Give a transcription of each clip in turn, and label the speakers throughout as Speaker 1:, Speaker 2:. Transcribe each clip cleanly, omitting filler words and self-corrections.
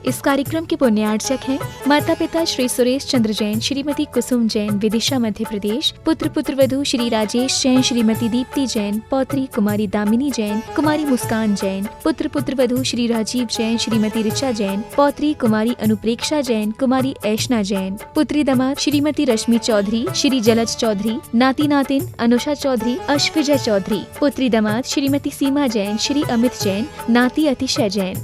Speaker 1: इस कार्यक्रम के पुण्यार्चक हैं माता पिता श्री सुरेश चंद्र जैन, श्रीमती कुसुम जैन, विदिशा मध्य प्रदेश। पुत्र पुत्रवधू श्री राजेश जैन, श्रीमती दीप्ति जैन, पौत्री कुमारी दामिनी जैन, कुमारी मुस्कान जैन। पुत्र पुत्रवधू श्री राजीव जैन, श्रीमती ऋचा जैन, पौत्री कुमारी अनुप्रेक्षा जैन, कुमारी ऐशना जैन। पुत्री दामाद श्रीमती रश्मि चौधरी, श्री जलज चौधरी, नाती नातिन अनुषा चौधरी, अश्विजय चौधरी। पुत्री दामाद श्रीमती सीमा जैन, श्री अमित जैन, नाती अतिशय जैन।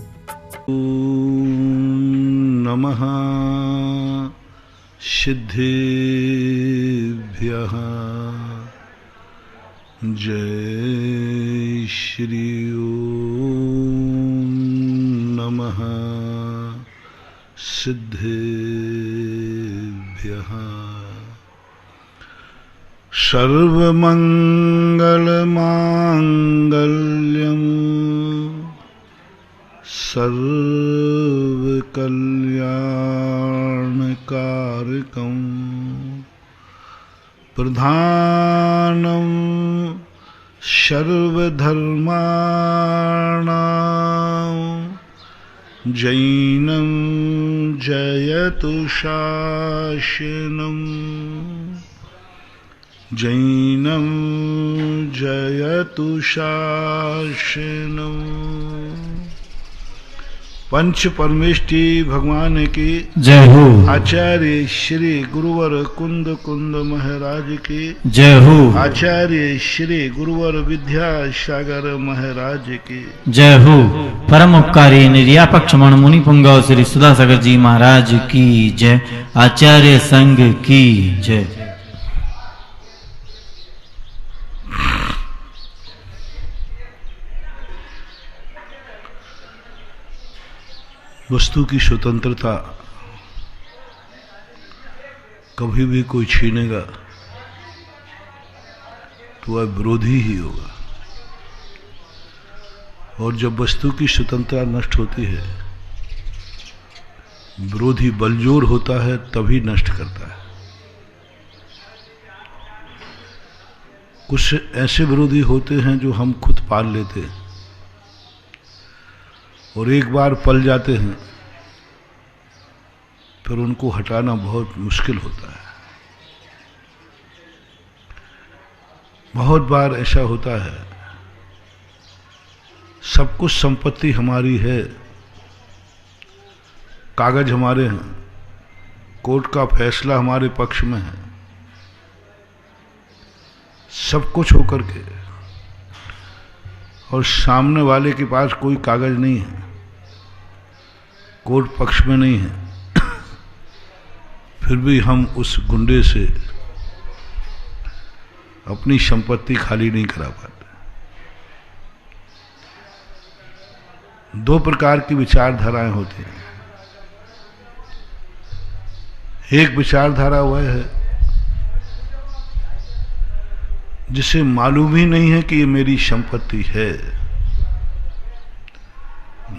Speaker 2: नमः सिद्धेभ्यः। जय श्री ओम नमः सिद्धेभ्यः। सर्वमंगलमांगल्यं सर्वकल्याणकारकं प्रधानं सर्वधर्माणां जैनं जयतु शासनम्। जैनं जयतु शासनम्। पंच परमेष्टि भगवान की
Speaker 3: जय हो।
Speaker 2: आचार्य श्री गुरुवर कुंद कुंद महाराज की
Speaker 3: जय हो।
Speaker 2: आचार्य श्री गुरुवर विद्यासागर महाराज की
Speaker 3: जय हो। परम उपकारी निर्यापक क्षमण मुनि पुंगव श्री सुधासागर जी महाराज की जय। आचार्य संघ की जय।
Speaker 2: वस्तु की स्वतंत्रता कभी भी कोई छीनेगा तो वह विरोधी ही होगा, और जब वस्तु की स्वतंत्रता नष्ट होती है, विरोधी बलजोर होता है तभी नष्ट करता है। कुछ ऐसे विरोधी होते हैं जो हम खुद पाल लेते हैं और एक बार पल जाते हैं, फिर उनको हटाना बहुत मुश्किल होता है। बहुत बार ऐसा होता है, सब कुछ संपत्ति हमारी है, कागज हमारे हैं, कोर्ट का फैसला हमारे पक्ष में है, सब कुछ होकर के, और सामने वाले के पास कोई कागज नहीं है, कोर्ट पक्ष में नहीं है, फिर भी हम उस गुंडे से अपनी संपत्ति खाली नहीं करा पाते। दो प्रकार की विचारधाराएं होती हैं। एक विचारधारा वह है जिसे मालूम ही नहीं है कि ये मेरी संपत्ति है,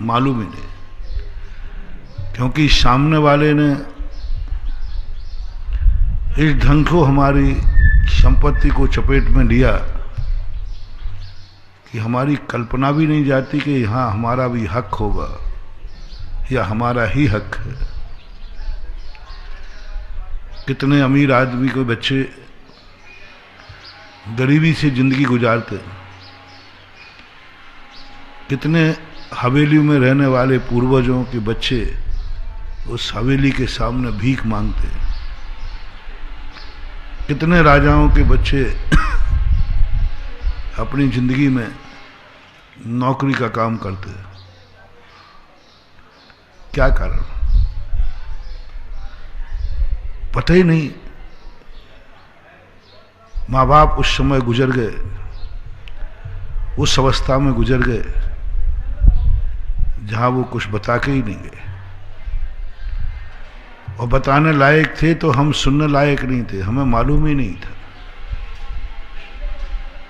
Speaker 2: मालूम ही नहीं, क्योंकि सामने वाले ने इस ढंग को हमारी संपत्ति को चपेट में लिया कि हमारी कल्पना भी नहीं जाती कि यहाँ हमारा भी हक होगा या हमारा ही हक है। कितने अमीर आदमी के बच्चे गरीबी से जिंदगी गुजारते, कितने हवेलियों में रहने वाले पूर्वजों के बच्चे उस हवेली के सामने भीख मांगते, कितने राजाओं के बच्चे अपनी जिंदगी में नौकरी का काम करते। क्या कारण? पता ही नहीं। माँ बाप उस समय गुजर गए, उस अवस्था में गुजर गए जहां वो कुछ बता के ही नहीं गए, और बताने लायक थे तो हम सुनने लायक नहीं थे, हमें मालूम ही नहीं था।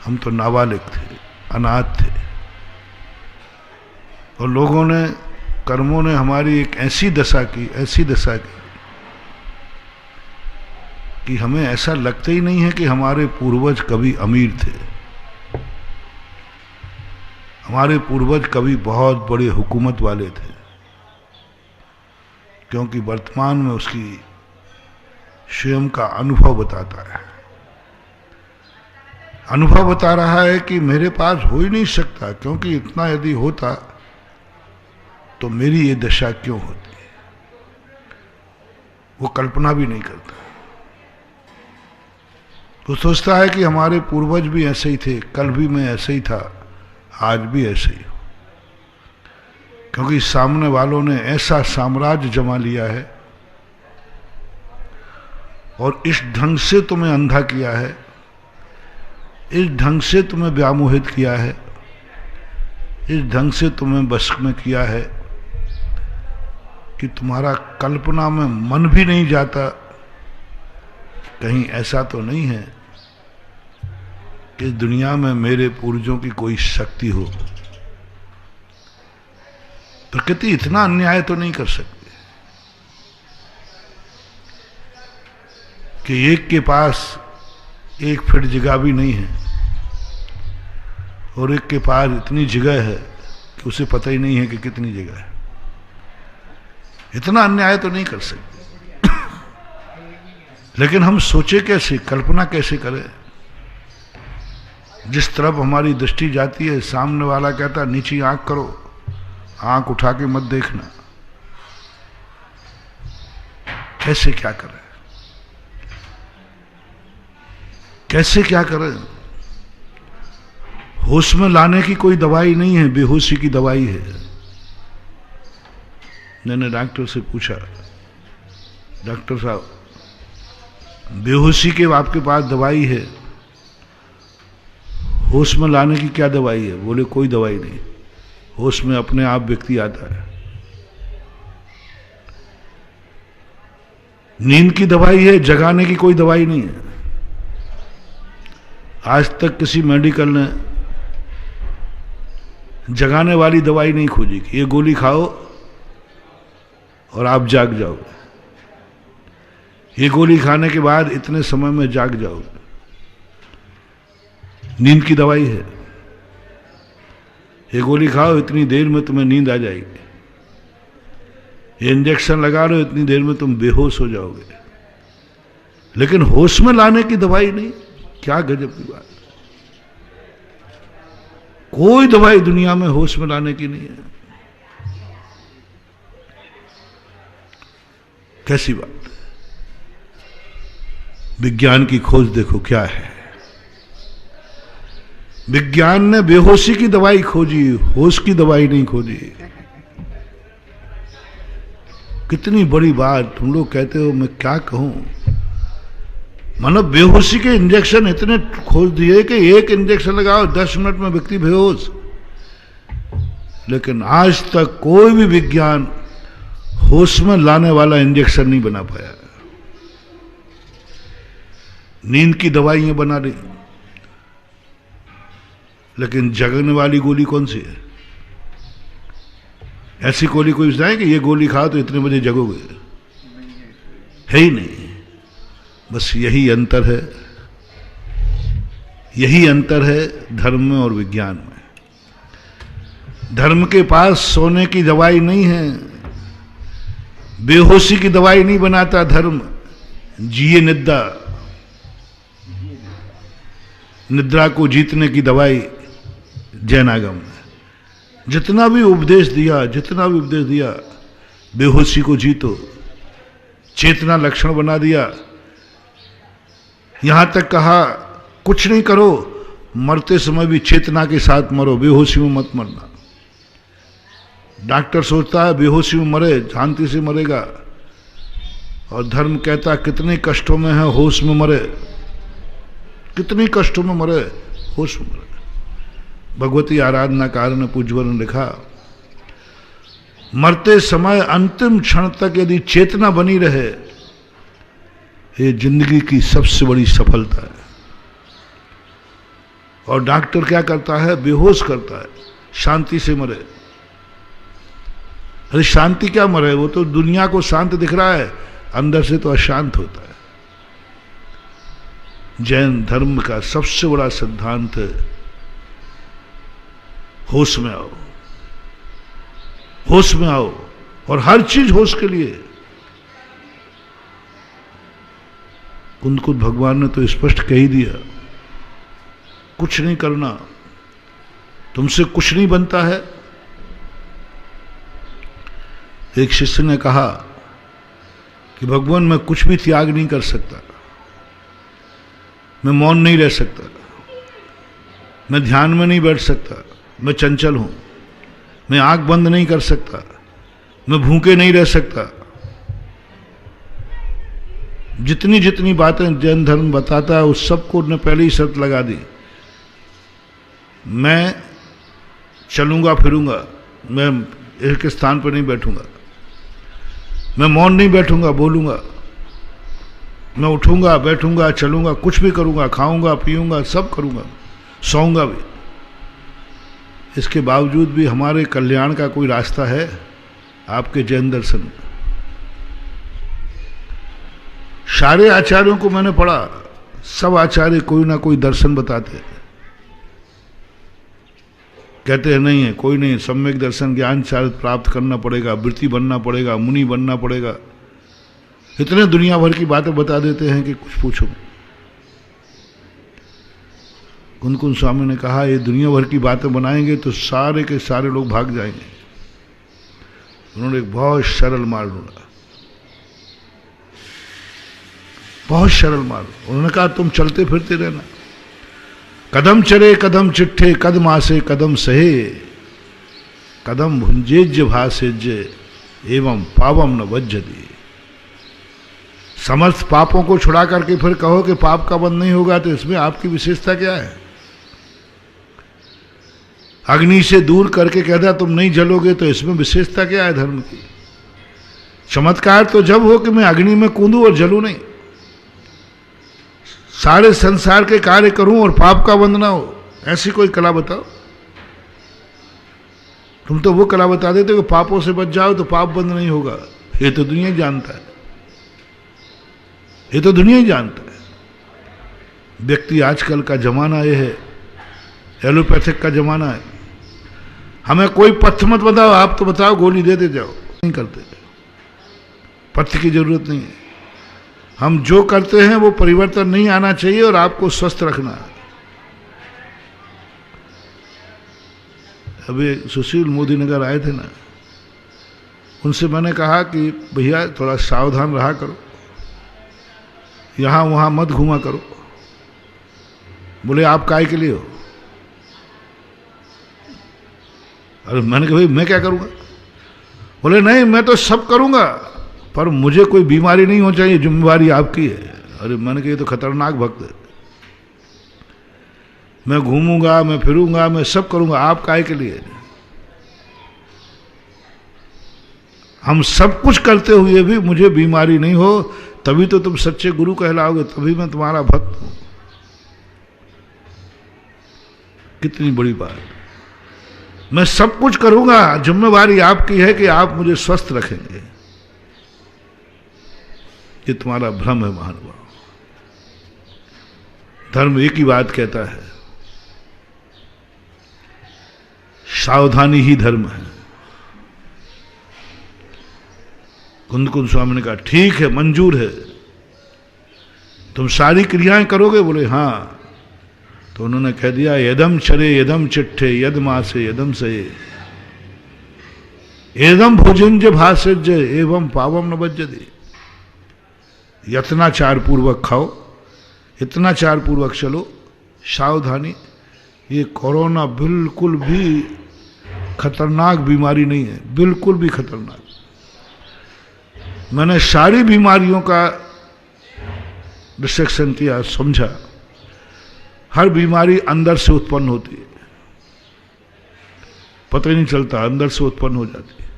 Speaker 2: हम तो नाबालिग थे, अनाथ थे, और लोगों ने, कर्मों ने हमारी एक ऐसी दशा की कि हमें ऐसा लगता ही नहीं है कि हमारे पूर्वज कभी अमीर थे, हमारे पूर्वज कभी बहुत बड़े हुकूमत वाले थे। क्योंकि वर्तमान में उसकी स्वयं का अनुभव बताता है। अनुभव बता रहा है कि मेरे पास हो ही नहीं सकता, क्योंकि इतना यदि होता तो मेरी ये दशा क्यों होती। वो कल्पना भी नहीं करता। तो सोचता है कि हमारे पूर्वज भी ऐसे ही थे, कल भी मैं ऐसे ही था, आज भी ऐसे ही हूं, क्योंकि सामने वालों ने ऐसा साम्राज्य जमा लिया है और इस ढंग से तुम्हें अंधा किया है, इस ढंग से तुम्हें व्यामोहित किया है, इस ढंग से तुम्हें बस में किया है कि तुम्हारा कल्पना में मन भी नहीं जाता। कहीं ऐसा तो नहीं है कि इस दुनिया में मेरे पूर्वजों की कोई शक्ति हो। प्रकृति इतना अन्याय तो नहीं कर सकती कि एक के पास 1 फीट जगह भी नहीं है और एक के पास इतनी जगह है कि उसे पता ही नहीं है कि कितनी जगह है। इतना अन्याय तो नहीं कर सकते। लेकिन हम सोचे कैसे, कल्पना कैसे करें। जिस तरफ हमारी दृष्टि जाती है, सामने वाला कहता है नीची आंख करो, आंख उठा के मत देखना। कैसे क्या करें, कैसे क्या करें। होश में लाने की कोई दवाई नहीं है, बेहोशी की दवाई है। मैंने डॉक्टर से पूछा, डॉक्टर साहब बेहोशी के आपके पास दवाई है, होश में लाने की क्या दवाई है? बोले कोई दवाई नहीं, होश में अपने आप व्यक्ति आता है। नींद की दवाई है, जगाने की कोई दवाई नहीं है। आज तक किसी मेडिकल ने जगाने वाली दवाई नहीं खोजी कि ये गोली खाओ और आप जाग जाओगे, ये गोली खाने के बाद इतने समय में जाग जाओगे। नींद की दवाई है, ये गोली खाओ इतनी देर में तुम्हें नींद आ जाएगी, ये इंजेक्शन लगा लो इतनी देर में तुम बेहोश हो जाओगे। लेकिन होश में लाने की दवाई नहीं। क्या गजब की बात। कोई दवाई दुनिया में होश में लाने की नहीं है। कैसी बात। विज्ञान की खोज देखो क्या है। विज्ञान ने बेहोशी की दवाई खोजी, होश की दवाई नहीं खोजी। कितनी बड़ी बात। तुम लोग कहते हो मैं क्या कहूं। मतलब बेहोशी के इंजेक्शन इतने खोज दिए कि एक इंजेक्शन लगाओ 10 मिनट में व्यक्ति बेहोश। लेकिन आज तक कोई भी विज्ञान होश में लाने वाला इंजेक्शन नहीं बना पाया। नींद की दवाइयां बना रही, लेकिन जगने वाली गोली कौन सी है? ऐसी गोली कोई बताए कि ये गोली खाओ तो इतने बजे जगोगे? है ही नहीं। बस यही अंतर है, यही अंतर है धर्म में और विज्ञान में। धर्म के पास सोने की दवाई नहीं है, बेहोशी की दवाई नहीं बनाता धर्म। जिए निद्रा, निद्रा को जीतने की दवाई जैनागम ने जितना भी उपदेश दिया, जितना भी उपदेश दिया, बेहोशी को जीतो, चेतना लक्षण बना दिया। यहां तक कहा कुछ नहीं करो, मरते समय भी चेतना के साथ मरो, बेहोशी में मत मरना। डॉक्टर सोचता है बेहोशी में मरे, शांति से मरेगा, और धर्म कहता कितने कष्टों में है होश में मरे, कितने कष्टों में मरे होश में मरे। भगवती आराधनाकार ने पूज्यवर ने लिखा, मरते समय अंतिम क्षण तक यदि चेतना बनी रहे, ये जिंदगी की सबसे बड़ी सफलता है। और डॉक्टर क्या करता है? बेहोश करता है, शांति से मरे। अरे शांति क्या मरे, वो तो दुनिया को शांत दिख रहा है, अंदर से तो अशांत होता है। जैन धर्म का सबसे बड़ा सिद्धांत है होश में आओ, होश में आओ। और हर चीज होश के लिए। कुंद भगवान ने तो स्पष्ट कह ही दिया, कुछ नहीं करना, तुमसे कुछ नहीं बनता है। एक शिष्य ने कहा कि भगवान मैं कुछ भी त्याग नहीं कर सकता, मैं मौन नहीं रह सकता, मैं ध्यान में नहीं बैठ सकता, मैं चंचल हूं, मैं आंख बंद नहीं कर सकता, मैं भूखे नहीं रह सकता। जितनी जितनी बातें जैन धर्म बताता है उस सबको उन्होंने पहले ही शर्त लगा दी, मैं चलूंगा फिरूंगा, मैं एक स्थान पर नहीं बैठूंगा, मैं मौन नहीं बैठूंगा, बोलूंगा, मैं उठूंगा बैठूंगा चलूंगा, कुछ भी करूंगा, खाऊंगा पीऊंगा, सब करूंगा, सोऊंगा भी। इसके बावजूद भी हमारे कल्याण का कोई रास्ता है आपके जैन दर्शन में? सारे आचार्यों को मैंने पढ़ा, सब आचार्य कोई ना कोई दर्शन बताते हैं, कहते हैं नहीं है, कोई नहीं, सम्यक दर्शन ज्ञान चारित्र प्राप्त करना पड़ेगा, वृत्ति बनना पड़ेगा, मुनि बनना पड़ेगा। इतने दुनिया भर की बातें बता देते हैं कि कुछ पूछो। कुंद स्वामी ने कहा ये दुनिया भर की बातें बनाएंगे तो सारे के सारे लोग भाग जाएंगे। उन्होंने एक बहुत सरल मार्ग ढूंढा, बहुत सरल मार्ग। उन्होंने कहा तुम चलते फिरते रहना, कदम चले कदम चिट्ठे, कदम आसे कदम सहे, कदम भुंजेज्य भासेज्य एवं पावम न वज्जति। समस्त पापों को छुड़ा करके फिर कहो कि पाप का बंध नहीं होगा, तो इसमें आपकी विशेषता क्या है? अग्नि से दूर करके कहता तुम नहीं जलोगे, तो इसमें विशेषता क्या है धर्म की? चमत्कार तो जब हो कि मैं अग्नि में कूदूं और जलूं नहीं, सारे संसार के कार्य करूं और पाप का बंध ना हो, ऐसी कोई कला बताओ। तुम तो वो कला बता देते हो कि पापों से बच जाओ तो पाप बंद नहीं होगा। ये तो दुनिया ही जानता है, ये तो दुनिया ही जानता है। व्यक्ति आजकल का जमाना ये है, एलोपैथिक का जमाना है। हमें कोई पथ्य मत बताओ, आप तो बताओ, गोली देते जाओ। नहीं करते, पथ्य की जरूरत नहीं है। हम जो करते हैं वो परिवर्तन नहीं आना चाहिए और आपको स्वस्थ रखना है। अभी सुशील मोदी नगर आए थे ना, उनसे मैंने कहा कि भैया थोड़ा सावधान रहा करो, यहां वहां मत घूमा करो। बोले आप काय के लिए हो? अरे मैंने कहा भाई मैं क्या करूंगा? बोले नहीं मैं तो सब करूंगा, पर मुझे कोई बीमारी नहीं हो चाहिए, जिम्मेवारी आपकी है। अरे मैंने कहा ये तो खतरनाक भक्त है। मैं घूमूंगा, मैं फिरूंगा, मैं सब करूंगा, आप काहे के लिए? हम सब कुछ करते हुए भी मुझे बीमारी नहीं हो, तभी तो तुम सच्चे गुरु कहलाओगे, तभी मैं तुम्हारा भक्त हूं। कितनी बड़ी बात। मैं सब कुछ करूंगा, जिम्मेवारी आपकी है कि आप मुझे स्वस्थ रखेंगे। ये तुम्हारा भ्रम है महानुभाव। धर्म एक ही बात कहता है, सावधानी ही धर्म है। कुंद स्वामी ने कहा ठीक है, मंजूर है, तुम सारी क्रियाएं करोगे? बोले हाँ। तो उन्होंने कह दिया यदम चरे यदम चिट्ठे यद मासे यदम सये एदम भोजंज भाषज एवं पावम न बज्जति। यत्नाचार पूर्वक खाओ, इतनाचार पूर्वक चलो, सावधानी। ये कोरोना बिल्कुल भी खतरनाक बीमारी नहीं है, बिल्कुल भी खतरनाक। मैंने सारी बीमारियों का डिसेक्शन किया, समझा। हर बीमारी अंदर से उत्पन्न होती है, पता ही नहीं चलता, अंदर से उत्पन्न हो जाती है।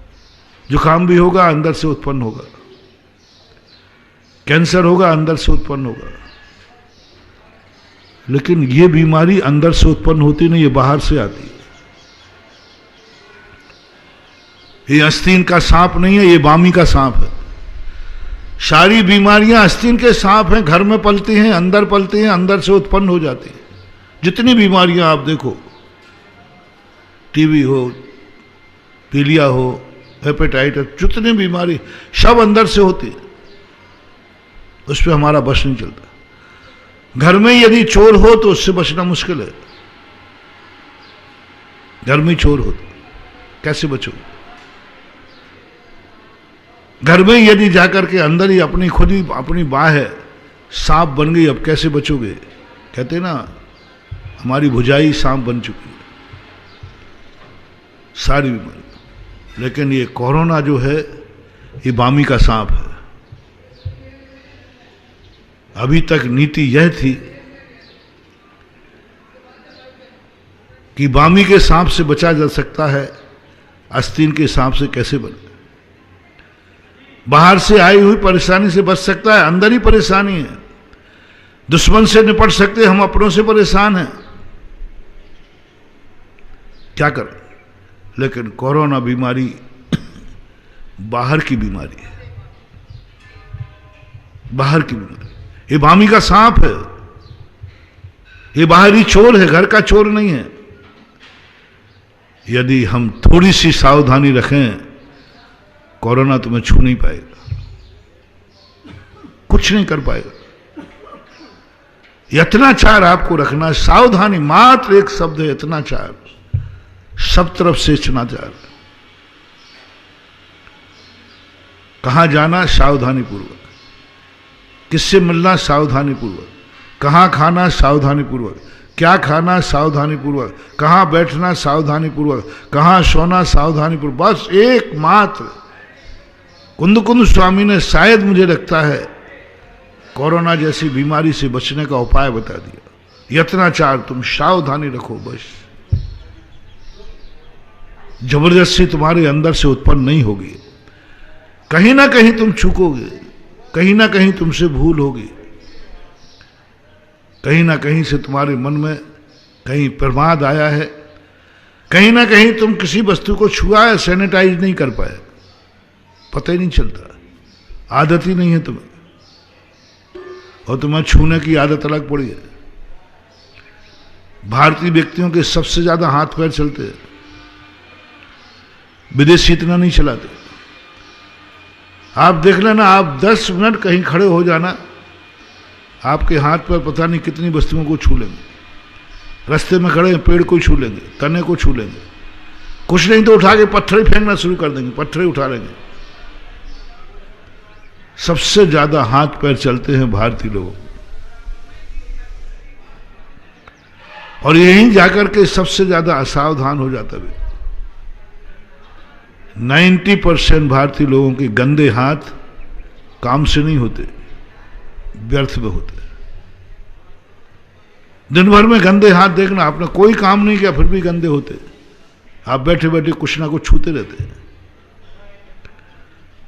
Speaker 2: जुकाम भी होगा अंदर से उत्पन्न होगा, कैंसर होगा अंदर से उत्पन्न होगा, लेकिन ये बीमारी अंदर से उत्पन्न होती नहीं, ये बाहर से आती है। ये आस्तीन का सांप नहीं है, ये बामी का सांप है। सारी बीमारियां आस्तीन के सांप हैं, घर में पलती हैं, अंदर पलती हैं, अंदर से उत्पन्न हो जाती हैं। जितनी बीमारियां आप देखो, टीबी हो, पीलिया हो, हेपेटाइटिस, जितनी बीमारी सब अंदर से होती है, उस पर हमारा बस नहीं चलता। घर में यदि चोर हो तो उससे बचना मुश्किल है। घर में चोर हो तो कैसे बचोगे? घर में यदि जाकर के अंदर ही खुद ही अपनी बाह है सांप बन गई, अब कैसे बचोगे? कहते ना हमारी भुजाई सांप बन चुकी है सारी बीमारी। लेकिन ये कोरोना जो है ये बामी का सांप है। अभी तक नीति यह थी कि बामी के सांप से बचा जा सकता है, आस्तीन के सांप से कैसे बने? बाहर से आई हुई परेशानी से बच सकता है, अंदर ही परेशानी है। दुश्मन से निपट सकते, हम अपनों से परेशान हैं, क्या करें? लेकिन कोरोना बीमारी बाहर की बीमारी है, बाहर की बीमारी। ये बामी का सांप है, ये बाहरी चोर है, घर का चोर नहीं है। यदि हम थोड़ी सी सावधानी रखें, कोरोना तुम्हें छू नहीं पाएगा, कुछ नहीं कर पाएगा। यत्नाचार आपको रखना, सावधानी, मात्र एक शब्द है यत्नाचार। सब तरफ से यत्नाचार। कहां जाना? सावधानी पूर्वक। किससे मिलना? सावधानी पूर्वक। कहां खाना? सावधानी पूर्वक। क्या खाना? सावधानी पूर्वक। कहां बैठना? सावधानी पूर्वक। कहां सोना? सावधानी पूर्वक। बस एकमात्र कुंद कुंद स्वामी ने शायद मुझे लगता है कोरोना जैसी बीमारी से बचने का उपाय बता दिया। यत्नाचार, तुम सावधानी रखो बस। जबरदस्ती तुम्हारे अंदर से उत्पन्न नहीं होगी। कहीं ना कहीं तुम चूकोगे, कहीं ना कहीं तुमसे भूल होगी, कहीं ना कहीं से तुम्हारे मन में कहीं प्रमाद आया है, कहीं ना कहीं तुम किसी वस्तु को छुआ है, सैनिटाइज नहीं कर पाए, पता ही नहीं चलता, आदत ही नहीं है तुम्हें, और तुम्हें छूने की आदत अलग पड़ी है। भारतीय व्यक्तियों के सबसे ज्यादा हाथ पैर चलते हैं, विदेशी इतना नहीं चलाते। आप देख लेना, आप 10 मिनट कहीं खड़े हो जाना, आपके हाथ पर पता नहीं कितनी वस्तुओं को छू लेंगे। रास्ते में खड़े पेड़ को छू लेंगे, तने को छू लेंगे, कुछ नहीं तो उठा के पत्थर ही फेंकना शुरू कर देंगे, पत्थर ही उठा लेंगे। सबसे ज्यादा हाथ पैर चलते हैं भारतीय लोगों, और यहीं जाकर के सबसे ज्यादा असावधान हो जाता है। 90% भारतीय लोगों के गंदे हाथ काम से नहीं होते, व्यर्थ में होते। दिन भर में गंदे हाथ देखना, आपने कोई काम नहीं किया फिर भी गंदे होते। आप बैठे बैठे कुछ ना कुछ छूते रहते,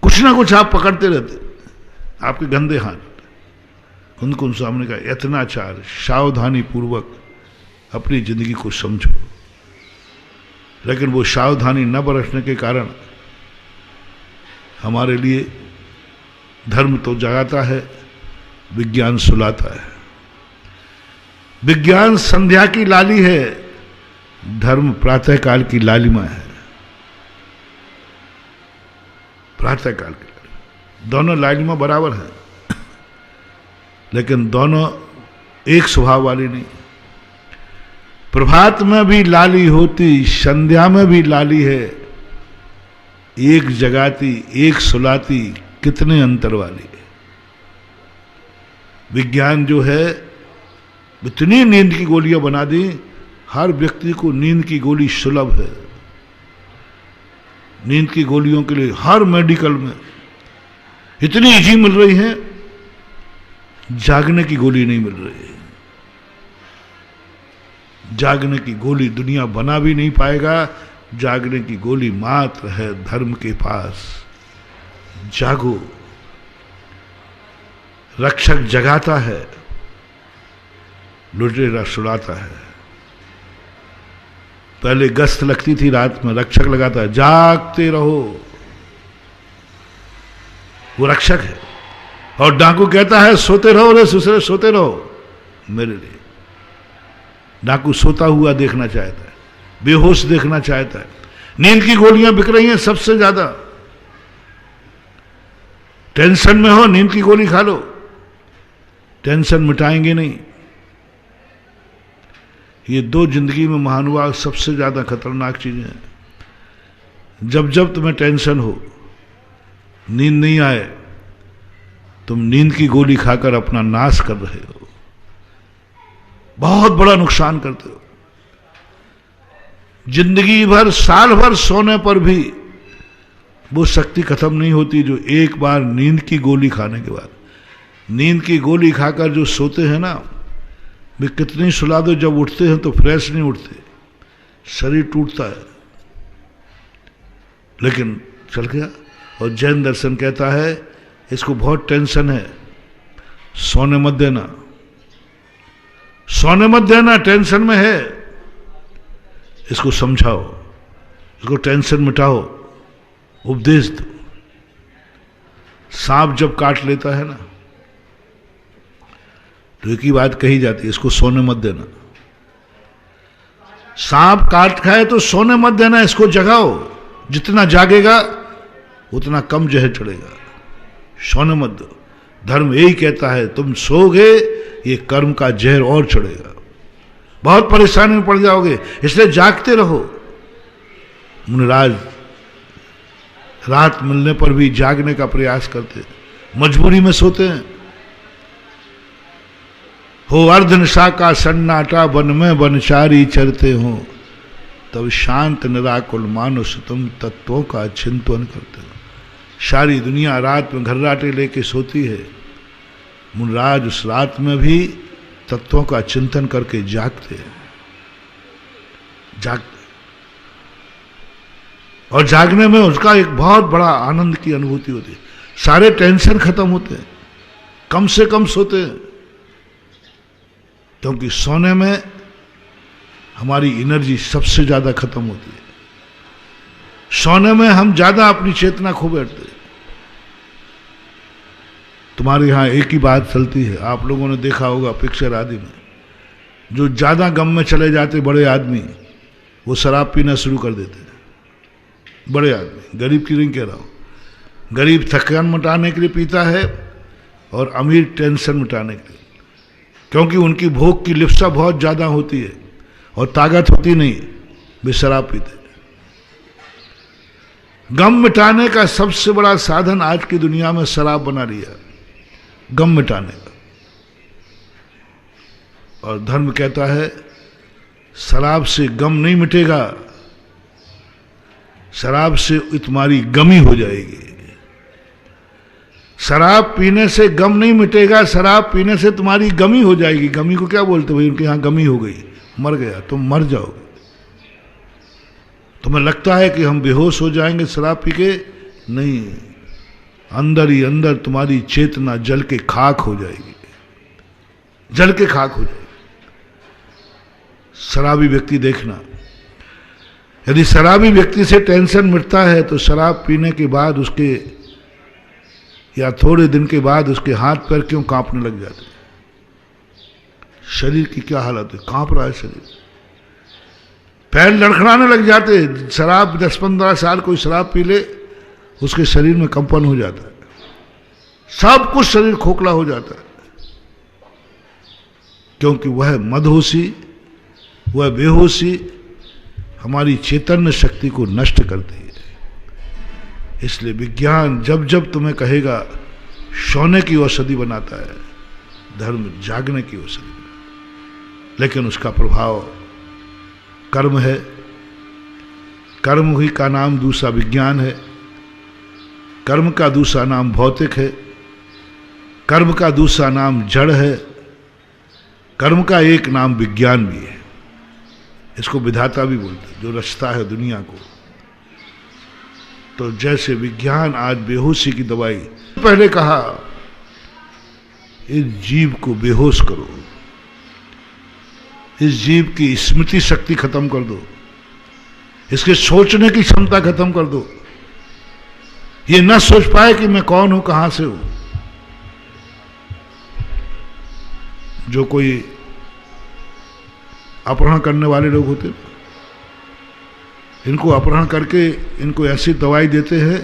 Speaker 2: कुछ ना कुछ आप पकड़ते रहते, आपके गंदे हाथ। कुंद कुंद स्वामी का यत्नाचार, सावधानी पूर्वक अपनी जिंदगी को समझो। लेकिन वो सावधानी न बरतने के कारण हमारे लिए धर्म तो जगाता है, विज्ञान सुलाता है। विज्ञान संध्या की लाली है, धर्म प्रातः काल की लालिमा है। प्रातः काल की लालिमा, दोनों लालिमा बराबर हैं, लेकिन दोनों एक स्वभाव वाली नहीं। प्रभात में भी लाली होती, संध्या में भी लाली है, एक जगाती एक सुलाती, कितने अंतर वाली है। विज्ञान जो है इतनी नींद की गोलियां बना दी, हर व्यक्ति को नींद की गोली सुलभ है। नींद की गोलियों के लिए हर मेडिकल में इतनी इजी मिल रही है, जागने की गोली नहीं मिल रही है। जागने की गोली दुनिया बना भी नहीं पाएगा। जागने की गोली मात्र है धर्म के पास। जागो, रक्षक जगाता है, लुटेरा सुलाता है। पहले गश्त लगती थी रात में, रक्षक लगाता है, जागते रहो, वो रक्षक है। और डाकू कहता है सोते रहो रे सुसरे, सोते रहो मेरे लिए। डाकू सोता हुआ देखना चाहता है, बेहोश देखना चाहता है। नींद की गोलियां बिक रही हैं सबसे ज्यादा। टेंशन में हो, नींद की गोली खा लो, टेंशन मिटाएंगे नहीं। ये दो जिंदगी में महानुभाव सबसे ज्यादा खतरनाक चीजें हैं। जब जब तुम्हें टेंशन हो, नींद नहीं आए, तुम नींद की गोली खाकर अपना नाश कर रहे हो, बहुत बड़ा नुकसान करते हो। जिंदगी भर, साल भर सोने पर भी वो शक्ति खत्म नहीं होती जो एक बार नींद की गोली खाने के बाद। नींद की गोली खाकर जो सोते हैं ना, वे कितनी सुला दो, जब उठते हैं तो फ्रेश नहीं उठते, शरीर टूटता है। लेकिन चल गया। और जैन दर्शन कहता है इसको बहुत टेंशन है, सोने मत देना, सोने मत देना, टेंशन में है, इसको समझाओ, इसको टेंशन मिटाओ, उपदेश दो। सांप जब काट लेता है ना तो एक ही बात कही जाती है, इसको सोने मत देना। सांप काट खाए तो सोने मत देना, इसको जगाओ, जितना जागेगा उतना कम जहर चढ़ेगा, सोने मत दो। धर्म यही कहता है तुम सोगे ये कर्म का जहर और चढ़ेगा, बहुत परेशानी में पड़ जाओगे, इसलिए जागते रहो। मुनिराज रात मिलने पर भी जागने का प्रयास करते, मजबूरी में सोते हैं। हो अर्धनिशा का सन्नाटा, वन में वनचारी चरते हो, तब शांत निराकुल मानुष तुम तत्वों का चिंतन करते हो। सारी दुनिया रात में घर्राटे लेके सोती है, मुनिराज उस रात में भी तत्वों का चिंतन करके जागते हैं, जागते। और जागने में उसका एक बहुत बड़ा आनंद की अनुभूति होती है, सारे टेंशन खत्म होते हैं, कम से कम सोते हैं। क्योंकि सोने में हमारी एनर्जी सबसे ज्यादा खत्म होती है, सोने में हम ज्यादा अपनी चेतना खो बैठते हैं। तुम्हारे यहां एक ही बात चलती है, आप लोगों ने देखा होगा पिक्चर आदि में, जो ज्यादा गम में चले जाते बड़े आदमी, वो शराब पीना शुरू कर देते हैं। बड़े आदमी, गरीब की नहीं कह रहा हूं, गरीब थकान मिटाने के लिए पीता है और अमीर टेंशन मिटाने के लिए, क्योंकि उनकी भोग की लिप्सा बहुत ज्यादा होती है और ताकत होती नहीं, वे शराब पीते। गम मिटाने का सबसे बड़ा साधन आज की दुनिया में शराब बना लिया, गम मिटाने का। और धर्म कहता है शराब से गम नहीं मिटेगा, शराब से तुम्हारी गमी हो जाएगी। शराब पीने से गम नहीं मिटेगा, शराब पीने से तुम्हारी गमी हो जाएगी। गमी को क्या बोलते भाई, उनके यहां गमी हो गई, मर गया, तुम मर जाओगे। तुम्हें लगता है कि हम बेहोश हो जाएंगे शराब पी के, नहीं, अंदर ही अंदर तुम्हारी चेतना जल के खाक हो जाएगी, जल के खाक हो जाएगी। शराबी व्यक्ति देखना, यदि शराबी व्यक्ति से टेंशन मिटता है तो शराब पीने के बाद उसके या थोड़े दिन के बाद उसके हाथ पैर क्यों कांपने लग जाते, शरीर की क्या हालत है, कांप रहा है शरीर, पैर लड़खड़ाने लग जाते। शराब 10-15 साल कोई शराब पी ले, उसके शरीर में कंपन हो जाता है, सब कुछ शरीर खोखला हो जाता है, क्योंकि वह मदहोशी, वह बेहोशी हमारी चैतन्य शक्ति को नष्ट करती है। इसलिए विज्ञान जब जब तुम्हें कहेगा सोने की औषधि बनाता है, धर्म जागने की औषधि, लेकिन उसका प्रभाव कर्म है। कर्म ही का नाम दूसरा विज्ञान है, कर्म का दूसरा नाम भौतिक है, कर्म का दूसरा नाम जड़ है, कर्म का एक नाम विज्ञान भी है। इसको विधाता भी बोलते हैं, जो रचता है दुनिया को। तो जैसे विज्ञान आज बेहोशी की दवाई, पहले कहा इस जीव को बेहोश करो, इस जीव की स्मृति शक्ति खत्म कर दो, इसके सोचने की क्षमता खत्म कर दो, ये न सोच पाए कि मैं कौन हूं, कहां से हूं। जो कोई अपहरण करने वाले लोग होते, इनको अपहरण करके इनको ऐसी दवाई देते हैं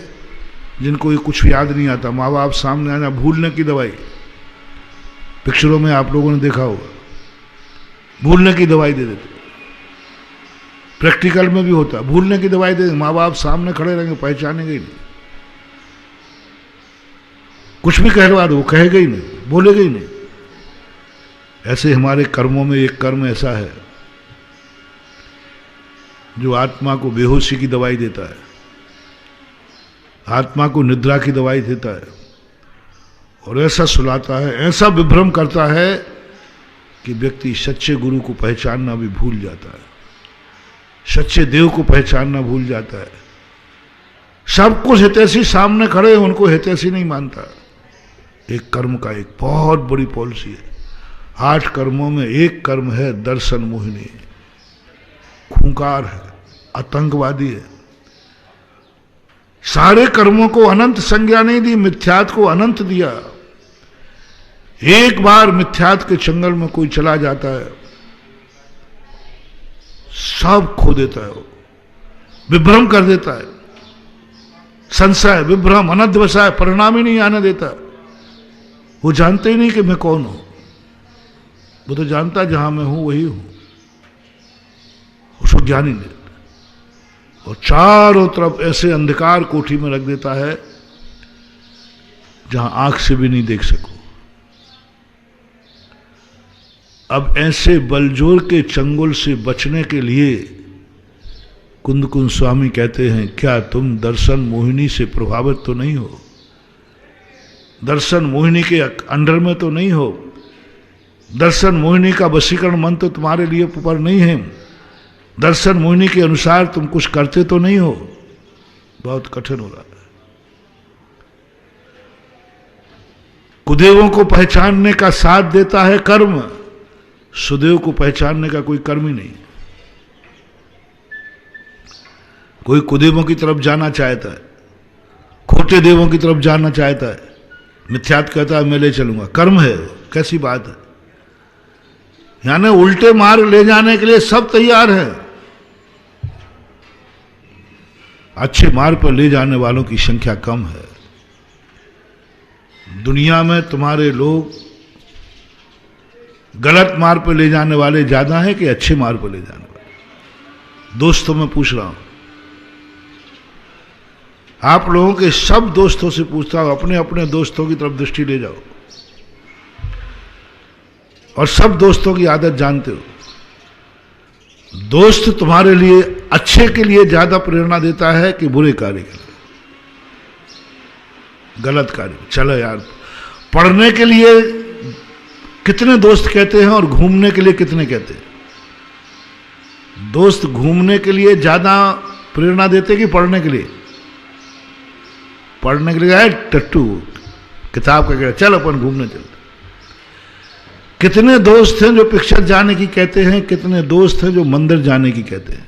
Speaker 2: जिनको ये कुछ याद नहीं आता, माँ बाप सामने आना, भूलने की दवाई, पिक्चरों में आप लोगों ने देखा होगा, भूलने की दवाई दे देते। प्रैक्टिकल में भी होता है। भूलने की दवाई दे, माँ बाप सामने खड़े रहेंगे, पहचानेंगे ही नहीं। कुछ भी कहलवा दो, वो कहेगा ही नहीं, बोलेगा ही नहीं। ऐसे हमारे कर्मों में एक कर्म ऐसा है जो आत्मा को बेहोशी की दवाई देता है, आत्मा को निद्रा की दवाई देता है, और ऐसा सुलाता है, ऐसा विभ्रम करता है कि व्यक्ति सच्चे गुरु को पहचानना भी भूल जाता है, सच्चे देव को पहचानना भूल जाता है। सब कुछ हितैषी सामने खड़े हैं, उनको हितैषी नहीं मानता। एक कर्म का एक बहुत बड़ी पॉलिसी है। 8 कर्मों में एक कर्म है दर्शन मोहिनी, खूंखार है, आतंकवादी है। सारे कर्मों को अनंत संज्ञा नहीं दी, मिथ्यात को अनंत दिया। एक बार मिथ्यात के जंगल में कोई चला जाता है, सब खो देता है, वो विभ्रम कर देता है। संशय, विभ्रम, अनध्यवसाय परिणाम ही नहीं आने देता। वो जानते ही नहीं कि मैं कौन हूं, वो तो जानता जहां मैं हूं वही हूं, उसको ज्ञान ही नहीं देता। और चारों तरफ ऐसे अंधकार कोठी में रख देता है जहां आंख से भी नहीं देख सको। अब ऐसे बलजोर के चंगुल से बचने के लिए कुंद कुंद स्वामी कहते हैं, क्या तुम दर्शन मोहिनी से प्रभावित तो नहीं हो? दर्शन मोहिनी के अंडर में तो नहीं हो? दर्शन मोहिनी का वशीकरण मन तो तुम्हारे लिए ऊपर नहीं है? दर्शन मोहिनी के अनुसार तुम कुछ करते तो नहीं हो? बहुत कठिन हो रहा है। कुदेवों को पहचानने का साथ देता है कर्म, सुदेव को पहचानने का कोई कर्म ही नहीं। कोई कुदेवों की तरफ जाना चाहता है, खोटे देवों की तरफ जाना चाहता है, मिथ्यात कहता है मैं ले चलूंगा, कर्म है, कैसी बात है। यानी उल्टे मार्ग ले जाने के लिए सब तैयार हैं, अच्छे मार्ग पर ले जाने वालों की संख्या कम है। दुनिया में तुम्हारे लोग गलत मार्ग पर ले जाने वाले ज्यादा हैं कि अच्छे मार्ग पर ले जाने वाले? दोस्तों मैं पूछ रहा हूं, आप लोगों के सब दोस्तों से पूछता हूं, अपने अपने दोस्तों की तरफ दृष्टि ले जाओ और सब दोस्तों की आदत जानते हो। दोस्त तुम्हारे लिए अच्छे के लिए ज्यादा प्रेरणा देता है कि बुरे कार्य के लिए, गलत कार्य? चलो यार, पढ़ने के लिए कितने दोस्त कहते हैं और घूमने के लिए कितने कहते हैं? दोस्त घूमने के लिए ज्यादा प्रेरणा देते कि पढ़ने के लिए? पढ़ने के लिए आए टट्टू किताब का कहते, चल अपन घूमने चलते। कितने दोस्त हैं जो पिक्चर जाने की कहते हैं, कितने दोस्त हैं जो मंदिर जाने की कहते हैं?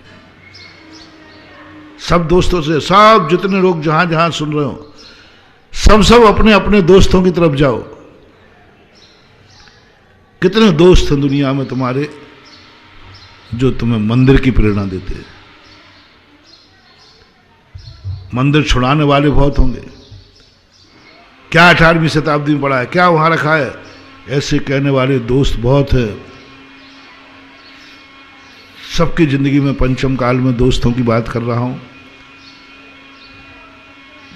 Speaker 2: सब दोस्तों से, सब जितने लोग जहां जहां सुन रहे हो, सब अपने अपने दोस्तों की तरफ जाओ। कितने दोस्त हैं दुनिया में तुम्हारे जो तुम्हें मंदिर की प्रेरणा देते हैं? मंदिर छुड़ाने वाले बहुत होंगे। क्या 18वीं शताब्दी में पड़ा है, क्या वहां रखा है, ऐसे कहने वाले दोस्त बहुत हैं। सबकी जिंदगी में पंचम काल में दोस्तों की बात कर रहा हूं।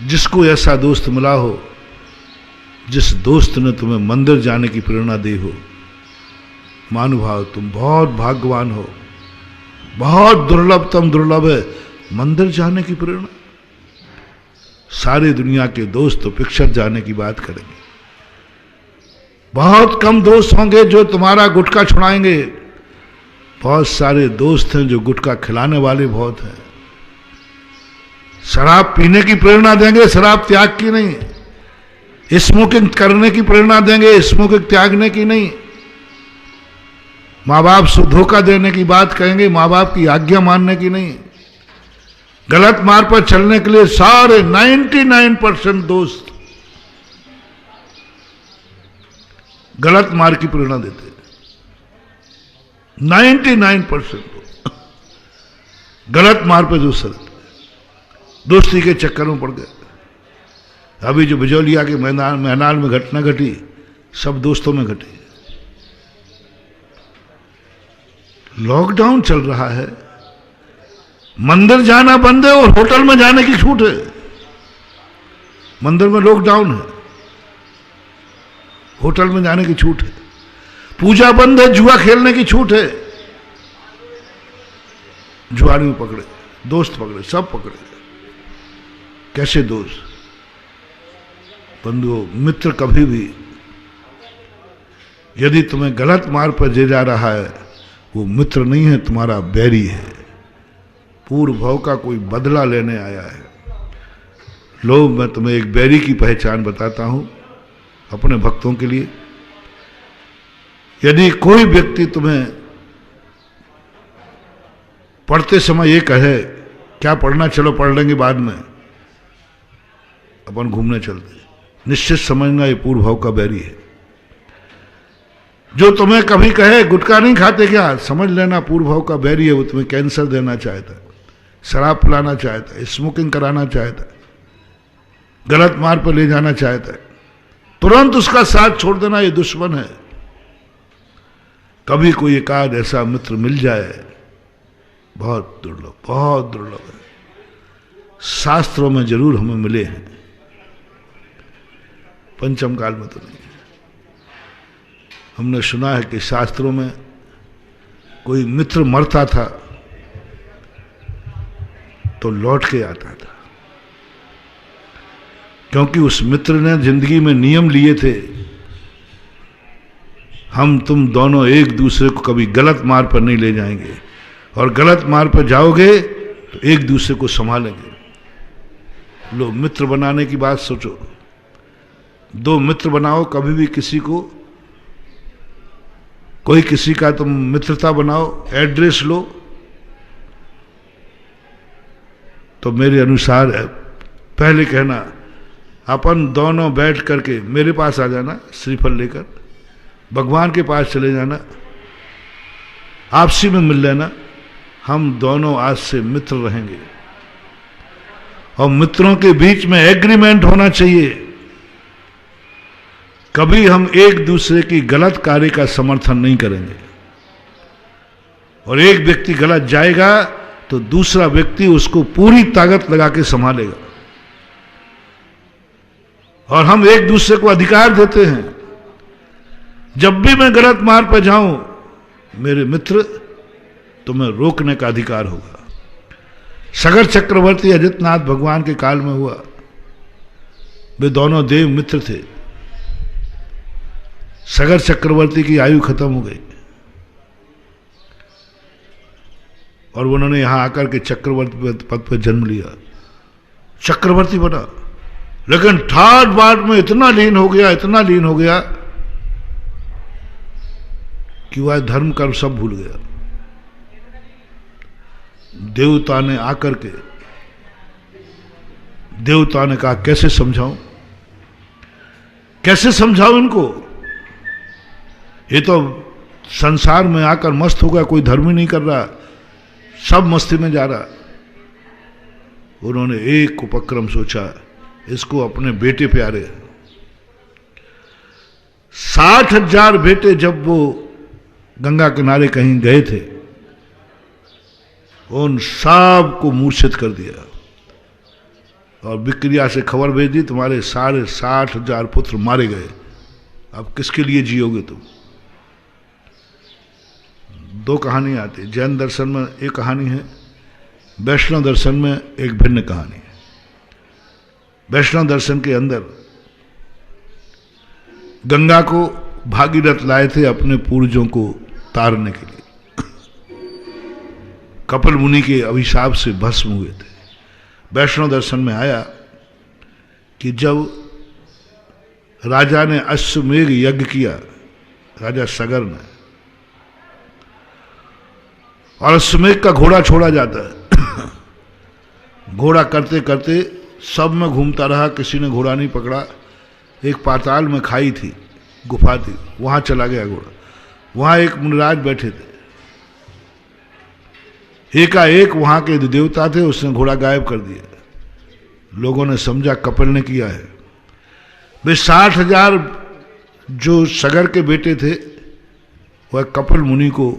Speaker 2: जिसको ऐसा दोस्त मिला हो, जिस दोस्त ने तुम्हें मंदिर जाने की प्रेरणा दी हो, महानुभाव तुम बहुत भाग्यवान हो। बहुत दुर्लभतम दुर्लभ है मंदिर जाने की प्रेरणा। सारे दुनिया के दोस्त तो पिक्चर जाने की बात करेंगे। बहुत कम दोस्त होंगे जो तुम्हारा गुटखा छुड़ाएंगे। बहुत सारे दोस्त हैं जो गुटखा खिलाने वाले बहुत हैं। शराब पीने की प्रेरणा देंगे, शराब त्याग की नहीं। स्मोकिंग करने की प्रेरणा देंगे, स्मोकिंग त्यागने की नहीं। माँ बाप से धोखा देने की बात कहेंगे, माँ बाप की आज्ञा मानने की नहीं। गलत मार्ग पर चलने के लिए सारे 99% दोस्त गलत मार्ग की प्रेरणा देते हैं। 99% गलत मार्ग पर जो चलते दोस्ती के चक्कर में पड़ गए। अभी जो बिजौलिया के मैदान में घटना घटी, सब दोस्तों में घटी। लॉकडाउन चल रहा है, मंदिर जाना बंद है और होटल में जाने की छूट है। मंदिर में लॉकडाउन है, होटल में जाने की छूट है। पूजा बंद है, जुआ खेलने की छूट है। जुआरी पकड़े, दोस्त पकड़े, सब पकड़े। कैसे दोस्त? बंधुओं, मित्र कभी भी यदि तुम्हें गलत मार्ग पर ले जा रहा है, वो मित्र नहीं है, तुम्हारा बैरी है। पूर्व भाव का कोई बदला लेने आया है। लो, मैं तुम्हें एक बैरी की पहचान बताता हूं अपने भक्तों के लिए। यदि कोई व्यक्ति तुम्हें पढ़ते समय ये कहे क्या पढ़ना, चलो पढ़ लेंगे बाद में, अपन घूमने चलते, निश्चित समझना ये पूर्व भाव का बैरी है। जो तुम्हें कभी कहे गुटखा नहीं खाते क्या, समझ लेना पूर्व भाव का बैरी है। वो तुम्हें कैंसर देना चाहता है, शराब पिलाना चाहता है, स्मोकिंग कराना चाहता है, गलत मार्ग पर ले जाना चाहता है। तुरंत उसका साथ छोड़ देना, ये दुश्मन है। कभी कोई एकाध ऐसा मित्र मिल जाए, बहुत दुर्लभ, बहुत दुर्लभ है। शास्त्रों में जरूर हमें मिले हैं, पंचम काल में तो नहीं। हमने सुना है कि शास्त्रों में कोई मित्र मरता था तो लौट के आता था, क्योंकि उस मित्र ने जिंदगी में नियम लिए थे, हम तुम दोनों एक दूसरे को कभी गलत मार्ग पर नहीं ले जाएंगे, और गलत मार्ग पर जाओगे तो एक दूसरे को संभालेंगे। लो, मित्र बनाने की बात सोचो। दो मित्र बनाओ, कभी भी किसी को, कोई किसी का तुम मित्रता बनाओ, एड्रेस लो, तो मेरे अनुसार पहले कहना अपन दोनों बैठ करके मेरे पास आ जाना, श्रीफल लेकर भगवान के पास चले जाना, आपसी में मिल लेना, हम दोनों आज से मित्र रहेंगे। और मित्रों के बीच में एग्रीमेंट होना चाहिए, कभी हम एक दूसरे की गलत कार्य का समर्थन नहीं करेंगे। और एक व्यक्ति गलत जाएगा तो दूसरा व्यक्ति उसको पूरी ताकत लगा के संभालेगा। और हम एक दूसरे को अधिकार देते हैं, जब भी मैं गलत मार्ग पर जाऊं, मेरे मित्र, तुम्हें रोकने का अधिकार होगा। सगर चक्रवर्ती अजितनाथ भगवान के काल में हुआ। वे दोनों देव मित्र थे। सगर चक्रवर्ती की आयु खत्म हो गई और उन्होंने यहां आकर के चक्रवर्ती पद पर जन्म लिया, चक्रवर्ती बना। लेकिन ठाट बाट में इतना लीन हो गया, इतना लीन हो गया कि वह धर्म कर्म सब भूल गया। देवता ने आकर के, देवता ने कहा कैसे समझाऊं, कैसे समझाऊं इनको, ये तो संसार में आकर मस्त हो गया, कोई धर्म ही नहीं कर रहा, सब मस्ती में जा रहा। उन्होंने एक उपक्रम सोचा, इसको अपने बेटे प्यारे 60,000 बेटे जब वो गंगा किनारे कहीं गए थे, उन सब को मूर्छित कर दिया और विक्रिया से खबर भेज दी, तुम्हारे 60,000 पुत्र मारे गए, अब किसके लिए जियोगे तुम। दो कहानी आती, जैन दर्शन में एक कहानी है, वैष्णव दर्शन में एक भिन्न कहानी है। वैष्णव दर्शन के अंदर गंगा को भागीरथ लाए थे अपने पूर्वजों को तारने के लिए, कपिल मुनि के अभिशाप से भस्म हुए थे। वैष्णव दर्शन में आया कि जब राजा ने अश्वमेघ यज्ञ किया, राजा सगर ने, और अश्वमेघ का घोड़ा छोड़ा जाता है, घोड़ा करते करते सब में घूमता रहा, किसी ने घोड़ा नहीं पकड़ा। एक पाताल में खाई थी, गुफा थी, वहां चला गया घोड़ा। वहां एक मुनिराज बैठे थे, एकाएक वहां के देवता थे, उसने घोड़ा गायब कर दिया। लोगों ने समझा कपिल ने किया है। वे 60,000 जो सगर के बेटे थे, वह कपिल मुनि को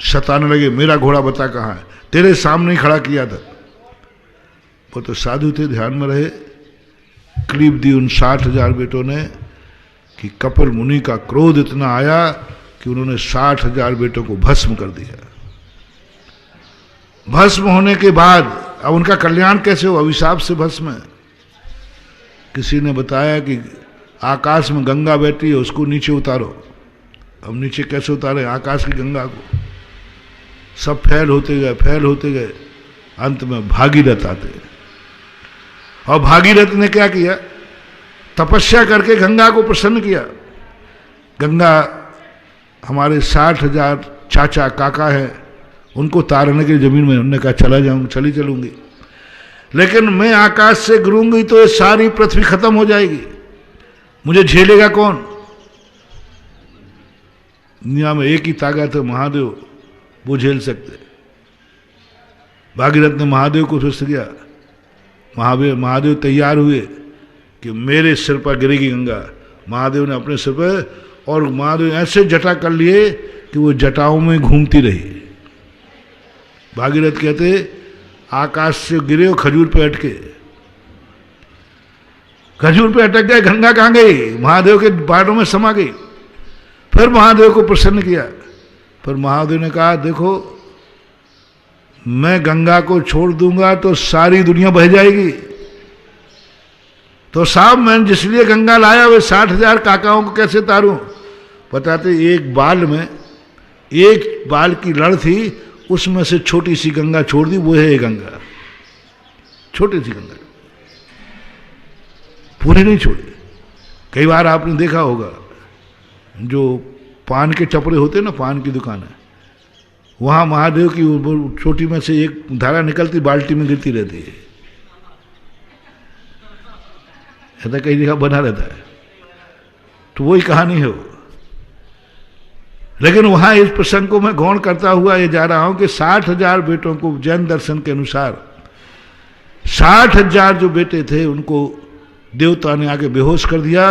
Speaker 2: सताने लगे, मेरा घोड़ा बता कहाँ है, तेरे सामने ही खड़ा किया था। वो तो साधु थे, ध्यान में रहे। क्लीब दी उन 60,000 बेटों ने कि कपिल मुनि का क्रोध इतना आया कि उन्होंने 60,000 बेटों को भस्म कर दिया। भस्म होने के बाद अब उनका कल्याण कैसे हो? अभिशाप से भस्म है। किसी ने बताया कि आकाश में गंगा बैठी है, उसको नीचे उतारो। अब नीचे कैसे उतारे आकाश की गंगा को? सब फैल होते गए, फैल होते गए, अंत में भागीरथ आते। और भागीरथ ने क्या किया? तपस्या करके गंगा को प्रसन्न किया। गंगा हमारे 60,000 चाचा काका है, उनको तारने के जमीन में उन्होंने कहा चला जाऊंगी, चली चलूंगी, लेकिन मैं आकाश से गिरूंगी तो ये सारी पृथ्वी खत्म हो जाएगी, मुझे झेलेगा कौन? दुनिया में एक ही ताकत है, महादेव, वो झेल सकते। भागीरथ ने महादेव को प्रश्न किया। महादेव तैयार हुए कि मेरे सिर पर गिरेगी गंगा। महादेव ने अपने सिर पर, और महादेव ऐसे जटा कर लिए कि वो जटाओं में घूमती रही। भागीरथ कहते आकाश से गिरे और खजूर पे अटके, खजूर पे अटक गए, गंगा कहाँ गई? महादेव के बाड़ों में समा गई। फिर महादेव को प्रसन्न किया। फिर महादेव ने कहा देखो, मैं गंगा को छोड़ दूंगा तो सारी दुनिया बह जाएगी, तो साहब मैंने जिसलिए गंगा लाया वे 60,000 काकाओं को कैसे तारूं? बताते एक बाल में, एक बाल की लड़ थी, उसमें से छोटी सी गंगा छोड़ दी, वो है गंगा, छोटी सी गंगा, पूरी नहीं छोड़ी। कई बार आपने देखा होगा जो पान के चपड़े होते हैं ना, पान की दुकान है, वहां महादेव की छोटी में से एक धारा निकलती, बाल्टी में गिरती रहती है, ऐसा कई जगह बना रहता है। तो वही कहानी है वो। लेकिन वहां इस प्रसंग को मैं गौण करता हुआ ये जा रहा हूं कि 60,000 बेटों को जैन दर्शन के अनुसार 60,000 जो बेटे थे उनको देवता ने आके बेहोश कर दिया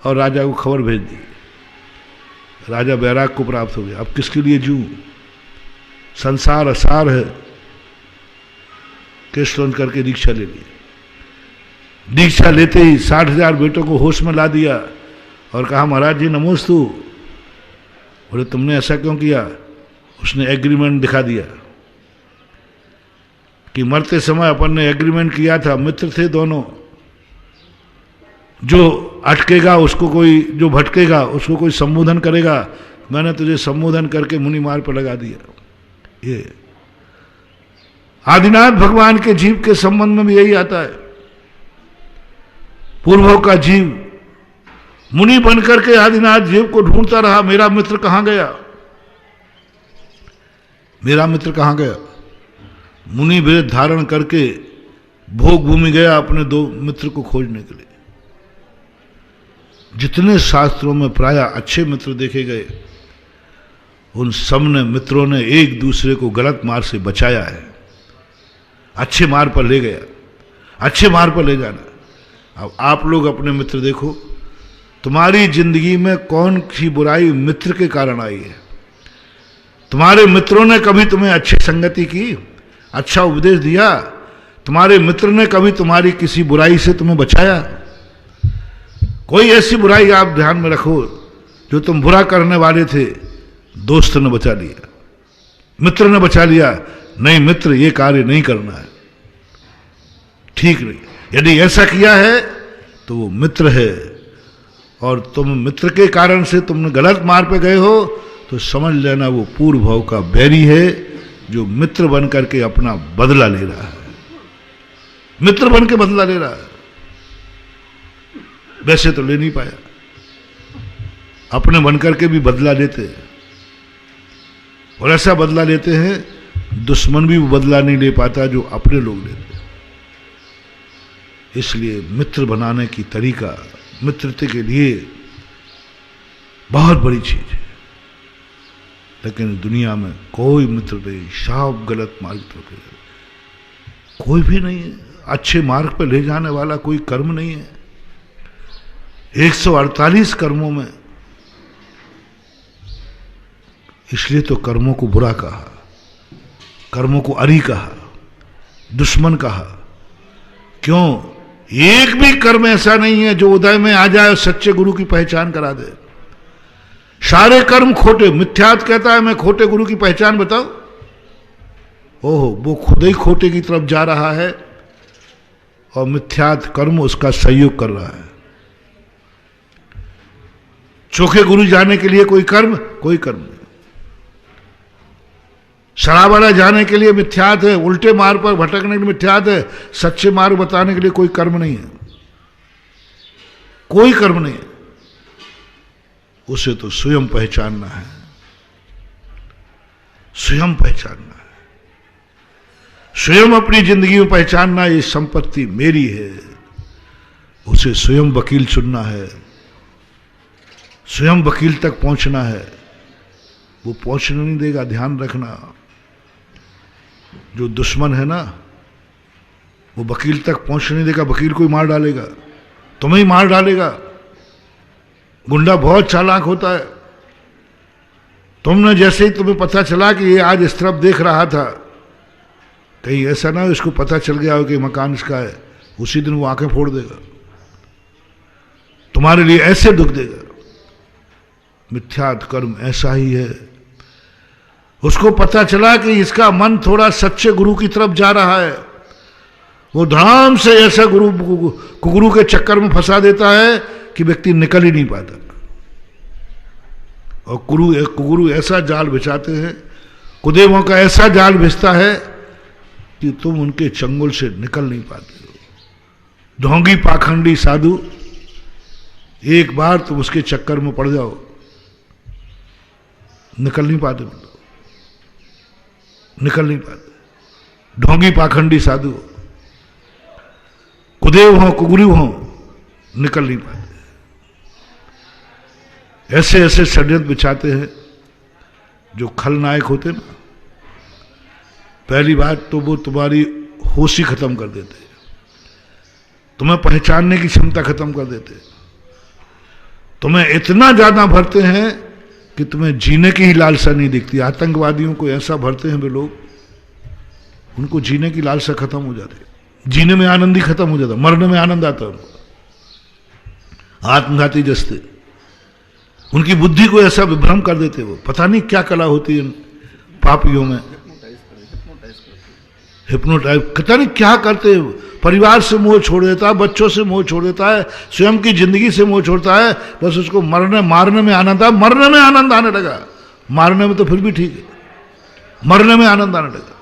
Speaker 2: और राजा को खबर भेज दी। राजा बैराग को प्राप्त हो गया। अब किसके लिए जीऊं? संसार असार है। कृष्ण करके दीक्षा ले ली। दीक्षा लेते ही 60,000 बेटों को होश में ला दिया और कहा महाराज जी नमोस्तु। बोले तुमने ऐसा क्यों किया? उसने एग्रीमेंट दिखा दिया कि मरते समय अपन ने एग्रीमेंट किया था, मित्र थे दोनों, जो अटकेगा उसको कोई, जो भटकेगा उसको कोई संबोधन करेगा, मैंने तुझे संबोधन करके मुनि मार पर लगा दिया। ये आदिनाथ भगवान के जीव के संबंध में भी यही आता है। पूर्वों का जीव मुनि बनकर के आदिनाथ जीव को ढूंढता रहा, मेरा मित्र कहां गया, मेरा मित्र कहां गया। मुनि वेद धारण करके भोग भूमि गया अपने दो मित्र को खोजने के लिए। जितने शास्त्रों में प्राय अच्छे मित्र देखे गए, उन सब ने मित्रों ने एक दूसरे को गलत मार्ग से बचाया है, अच्छे मार्ग पर ले गया, अच्छे मार्ग पर ले जाना। अब आप लोग अपने मित्र देखो, तुम्हारी जिंदगी में कौन सी बुराई मित्र के कारण आई है? तुम्हारे मित्रों ने कभी तुम्हें अच्छी संगति की, अच्छा उपदेश दिया? तुम्हारे मित्र ने कभी तुम्हारी किसी बुराई से तुम्हें बचाया? कोई ऐसी बुराई आप ध्यान में रखो जो तुम बुरा करने वाले थे, दोस्त ने बचा लिया, मित्र ने बचा लिया, नहीं मित्र ये कार्य नहीं करना है, ठीक नहीं। यदि ऐसा किया है तो वो मित्र है, और तुम मित्र के कारण से तुमने गलत मार्ग पे गए हो तो समझ लेना वो पूर्व भाव का बैरी है, जो मित्र बन करके अपना बदला ले रहा है, मित्र बन के बदला ले रहा है। वैसे तो ले नहीं पाया, अपने बनकर के भी बदला लेते हैं, और ऐसा बदला लेते हैं दुश्मन भी वो बदला नहीं ले पाता जो अपने लोग लेते हैं। इसलिए मित्र बनाने की तरीका मित्रता के लिए बहुत बड़ी चीज है। लेकिन दुनिया में कोई मित्र नहीं, सब गलत मार्ग पर, कोई भी नहीं है अच्छे मार्ग पर ले जाने वाला, कोई कर्म नहीं है। 148 कर्मों में इसलिए तो कर्मों को बुरा कहा, कर्मों को अरी कहा, दुश्मन कहा। क्यों? एक भी कर्म ऐसा नहीं है जो उदय में आ जाए और सच्चे गुरु की पहचान करा दे। सारे कर्म खोटे। मिथ्यात कहता है मैं खोटे गुरु की पहचान बताऊं? ओहो, वो खुद ही खोटे की तरफ जा रहा है और मिथ्यात कर्म उसका सहयोग कर रहा है। चोखे गुरु जाने के लिए कोई कर्म नहीं। शराबवाला जाने के लिए मिथ्यात है, उल्टे मार्ग पर भटकने के लिए मिथ्यात है, सच्चे मार्ग बताने के लिए कोई कर्म नहीं है, कोई कर्म नहीं है। उसे तो स्वयं पहचानना है, स्वयं पहचानना है, स्वयं अपनी जिंदगी में पहचानना ये संपत्ति मेरी है। उसे स्वयं वकील चुनना है, स्वयं वकील तक पहुंचना है। वो पहुंचने नहीं देगा, ध्यान रखना। जो दुश्मन है ना, वो वकील तक पहुंचने नहीं देगा। वकील को ही मार डालेगा, तुम्हें ही मार डालेगा। गुंडा बहुत चालाक होता है। तुमने जैसे ही तुम्हें पता चला कि ये आज इस तरफ देख रहा था, कहीं ऐसा ना हो इसको पता चल गया हो कि मकान इसका है, उसी दिन वो आंखें फोड़ देगा, तुम्हारे लिए ऐसे दुख देगा। मिथ्यात कर्म ऐसा ही है। उसको पता चला कि इसका मन थोड़ा सच्चे गुरु की तरफ जा रहा है, वो धड़ाम से ऐसा गुरु के चक्कर में फंसा देता है कि व्यक्ति निकल ही नहीं पाता। और गुरु ऐसा जाल बिछाते हैं, कुदेवों का ऐसा जाल बिछता है कि तुम उनके चंगुल से निकल नहीं पाते हो। ढोंगी पाखंडी साधु, एक बार तुम उसके चक्कर में पड़ जाओ, निकल नहीं पाते, निकल नहीं पाते। ढोंगी पाखंडी साधु, कुदेव हो कुगुरु हो, निकल नहीं पाते। ऐसे ऐसे षड्यंत्र बिछाते हैं जो खलनायक होते ना, पहली बात तो वो तुम्हारी होश ही खत्म कर देते, तुम्हें पहचानने की क्षमता खत्म कर देते, तुम्हें इतना ज्यादा भरते हैं कि तुम्हें जीने की ही लालसा नहीं दिखती। आतंकवादियों को ऐसा भरते हैं वे लोग, उनको जीने की लालसा खत्म हो जाती है, जीने में आनंद ही खत्म हो जाता, मरने में आनंद आता है उनको। आत्मघाती जस्ते उनकी बुद्धि को ऐसा विभ्रम कर देते, वो पता नहीं क्या कला होती है पापियों में, हिप्नोटाइज पता नहीं क्या करते हैं। परिवार से मोह छोड़ देता है, बच्चों से मोह छोड़ देता है, स्वयं की जिंदगी से मोह छोड़ता है, बस उसको मारने में आनंद आता। मरने में आनंद आने लगा, मारने में तो फिर भी ठीक है, मरने में आनंद आने लगा,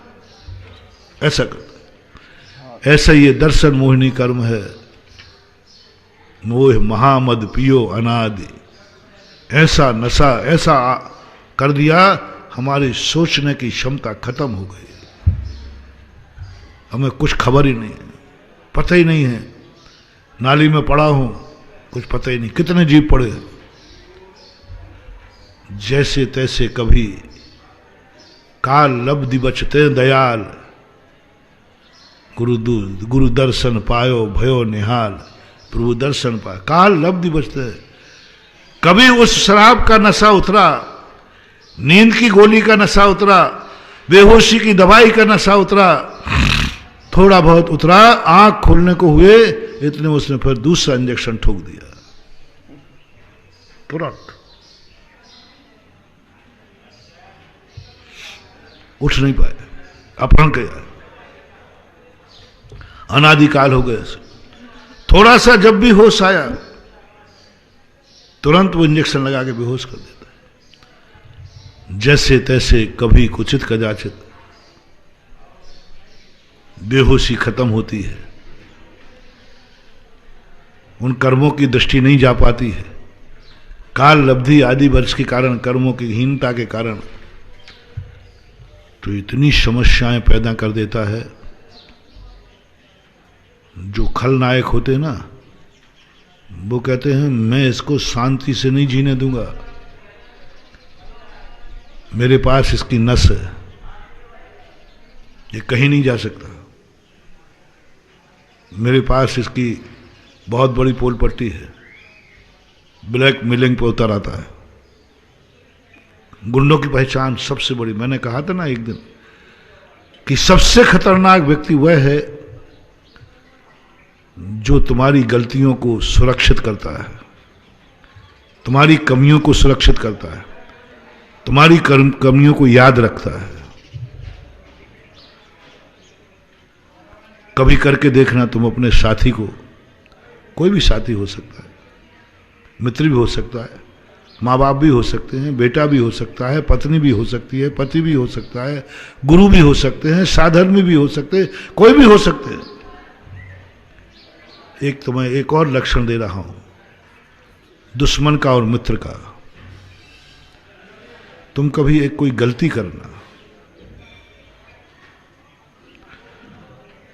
Speaker 2: ऐसा करता। ऐसा ये दर्शन मोहिनी कर्म है। मोह महामद पियो अनादि, ऐसा नशा ऐसा कर दिया, हमारी सोचने की क्षमता खत्म हो गई। हमें कुछ खबर ही नहीं है, पता ही नहीं है। नाली में पड़ा हूं, कुछ पता ही नहीं, कितने जीव पड़े, जैसे तैसे कभी काल लब्धि बचते दयाल, गुरु दर्शन पायो भयो निहाल। प्रभु दर्शन पाए, काल लब्धि बचते। कभी उस शराब का नशा उतरा, नींद की गोली का नशा उतरा, बेहोशी की दवाई का नशा उतरा, थोड़ा बहुत उतरा, आंख खोलने को हुए इतने उसने फिर दूसरा इंजेक्शन ठोक दिया तुरंत, उठ नहीं पाए, अपहरण किया, अनादिकाल हो गए। थोड़ा सा जब भी होश आया तुरंत वो इंजेक्शन लगा के बेहोश कर देता है। जैसे तैसे कभी कुचित कदाचित बेहोशी खत्म होती है, उन कर्मों की दृष्टि नहीं जा पाती है, काल लब्धि आदि वर्ष के कारण, कर्मों की हीनता के कारण, तो इतनी समस्याएं पैदा कर देता है। जो खलनायक होते हैं ना, वो कहते हैं मैं इसको शांति से नहीं जीने दूंगा, मेरे पास इसकी नस है, ये कहीं नहीं जा सकता, मेरे पास इसकी बहुत बड़ी पोल पट्टी है, ब्लैक मेलिंग पे उतर आता है, गुंडों की पहचान सबसे बड़ी, मैंने कहा था ना एक दिन कि सबसे खतरनाक व्यक्ति वह है जो तुम्हारी गलतियों को सुरक्षित करता है, तुम्हारी कमियों को सुरक्षित करता है, तुम्हारी कमियों को याद रखता है। कभी करके देखना तुम अपने साथी को, कोई भी साथी हो सकता है, मित्र भी हो सकता है, माँ बाप भी हो सकते हैं, बेटा भी हो सकता है, पत्नी भी हो सकती है, पति भी हो सकता है, गुरु भी हो सकते हैं, साधर्मी भी हो सकते हैं, कोई भी हो सकते हैं। एक तो मैं एक और लक्षण दे रहा हूं दुश्मन का और मित्र का। तुम कभी एक कोई गलती करना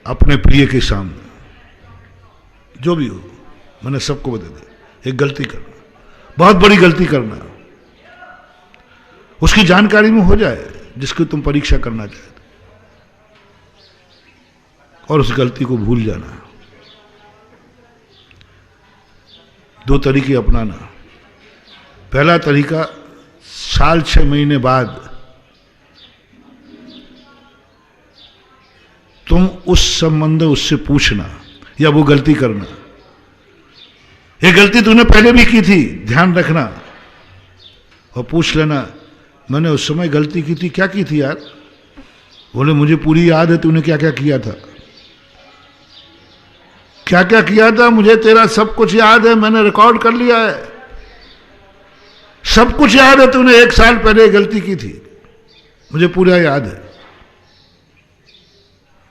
Speaker 2: अपने प्रिय के सामने, जो भी हो, मैंने सबको बता दिया, एक गलती करना, बहुत बड़ी गलती करना, उसकी जानकारी में हो जाए जिसकी तुम परीक्षा करना चाहते, और उस गलती को भूल जाना। दो तरीके अपनाना। पहला तरीका, साल 6 महीने बाद तुम उस संबंध उससे पूछना या वो गलती करना, ये गलती तूने पहले भी की थी, ध्यान रखना, और पूछ लेना मैंने उस समय गलती की थी, क्या की थी यार? बोले मुझे पूरी याद है तूने क्या क्या किया था, क्या क्या किया था, मुझे तेरा सब कुछ याद है, मैंने रिकॉर्ड कर लिया है, सब कुछ याद है, तूने 1 साल पहले गलती की थी, मुझे पूरा याद है।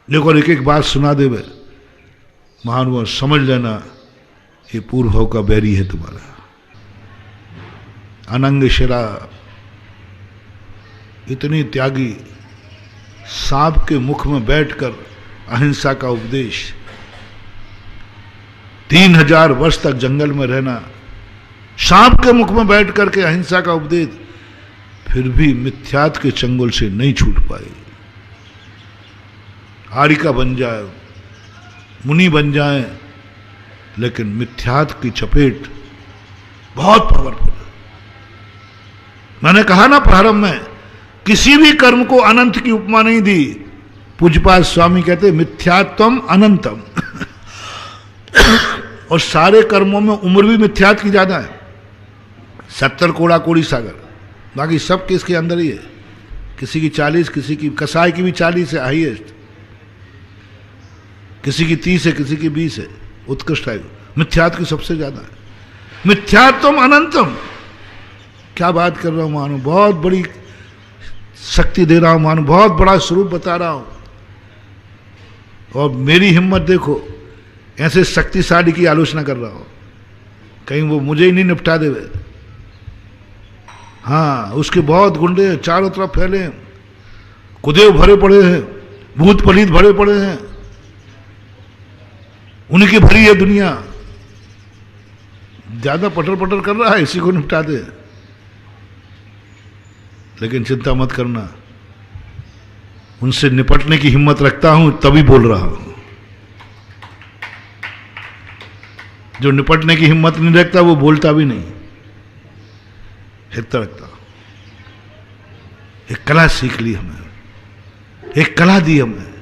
Speaker 2: देखो एक एक बात सुना दे वे, महानुभाव समझ लेना ये पूर्व का बैरी है तुम्हारा। अनंग शिरा, इतनी त्यागी, सांप के मुख में बैठकर अहिंसा का उपदेश, 3000 वर्ष तक जंगल में रहना, सांप के मुख में बैठ करके अहिंसा का उपदेश, फिर भी मिथ्यात्व के चंगुल से नहीं छूट पाए। आरिका बन जाए, मुनि बन जाए, लेकिन मिथ्यात्व की चपेट बहुत पावरफुल है। मैंने कहा ना प्रारंभ में, किसी भी कर्म को अनंत की उपमा नहीं दी। पूज्यपाद स्वामी कहते मिथ्यात्वम अनंतम और सारे कर्मों में उम्र भी मिथ्यात्व की ज्यादा है। 70 कोड़ा कोड़ी सागर, बाकी सब किसके अंदर ही है। किसी की 40, किसी की कसाई की भी 40 है हाईएस्ट, किसी की 30 है, किसी की 20 है उत्कृष्ट आयु। मिथ्यात्व की सबसे ज्यादा है। मिथ्यात्वम अनंतम, क्या बात कर रहा हूं मानो, बहुत बड़ी शक्ति दे रहा हूं मानो, बहुत बड़ा स्वरूप बता रहा हूं। और मेरी हिम्मत देखो, ऐसे शक्तिशाली की आलोचना कर रहा हो, कहीं वो मुझे ही नहीं निपटा देवे। हाँ, उसके बहुत गुंडे चारों तरफ फैले हैं, कुदेव भरे पड़े हैं, भूत पलीत भरे पड़े हैं, उनकी भरी है दुनिया। ज्यादा पटर पटर कर रहा है, इसी को निपटा दे। लेकिन चिंता मत करना, उनसे निपटने की हिम्मत रखता हूं तभी बोल रहा हूं। जो निपटने की हिम्मत नहीं रखता वो बोलता भी नहीं, हित रखता। एक कला सीख ली हमें, एक कला दी हमें,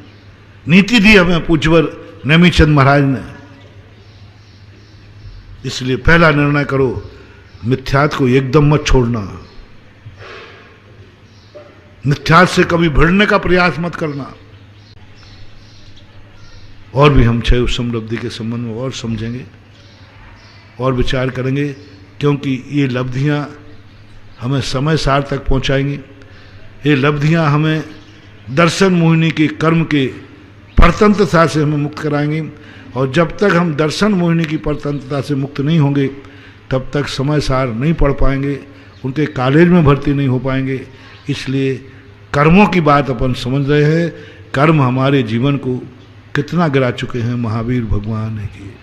Speaker 2: नीति दी हमें पूज्यवर नेमीचंद महाराज ने। इसलिए पहला निर्णय करो, मिथ्यात्व को एकदम मत छोड़ना, मिथ्यात्व से कभी भिड़ने का प्रयास मत करना। और भी हम 6 समृद्धि के संबंध में और समझेंगे और विचार करेंगे, क्योंकि ये लब्धियां हमें समय सार तक पहुंचाएंगी। ये लब्धियां हमें दर्शन मोहिनी के कर्म के परतंत्रता से हमें मुक्त कराएंगी। और जब तक हम दर्शन मोहिनी की परतंत्रता से मुक्त नहीं होंगे, तब तक समय सार नहीं पढ़ पाएंगे, उनके कॉलेज में भर्ती नहीं हो पाएंगे। इसलिए कर्मों की बात अपन समझ रहे हैं, कर्म हमारे जीवन को कितना गिरा चुके हैं महावीर भगवान की।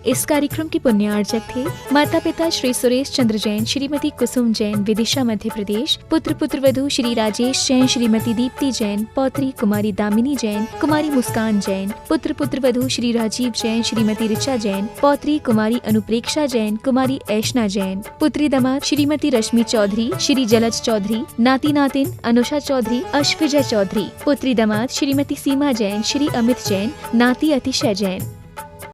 Speaker 1: इस कार्यक्रम के पुण्यार्चक थे माता पिता श्री सुरेश चंद्र जैन, श्रीमती कुसुम जैन, विदिशा मध्य प्रदेश। पुत्र पुत्रवधू श्री राजेश जैन, श्रीमती दीप्ति जैन, पौत्री कुमारी दामिनी जैन, कुमारी मुस्कान जैन। पुत्र पुत्रवधू श्री राजीव जैन, श्रीमती ऋचा जैन, पौत्री कुमारी अनुप्रेक्षा जैन, कुमारी ऐशना जैन। पुत्री दामाद श्रीमती रश्मि चौधरी, श्री जलज चौधरी, नाती नातिन अनुषा चौधरी, अश्विजय चौधरी। पुत्री दामाद श्रीमती सीमा जैन, श्री अमित जैन, नाती अतिशय जैन।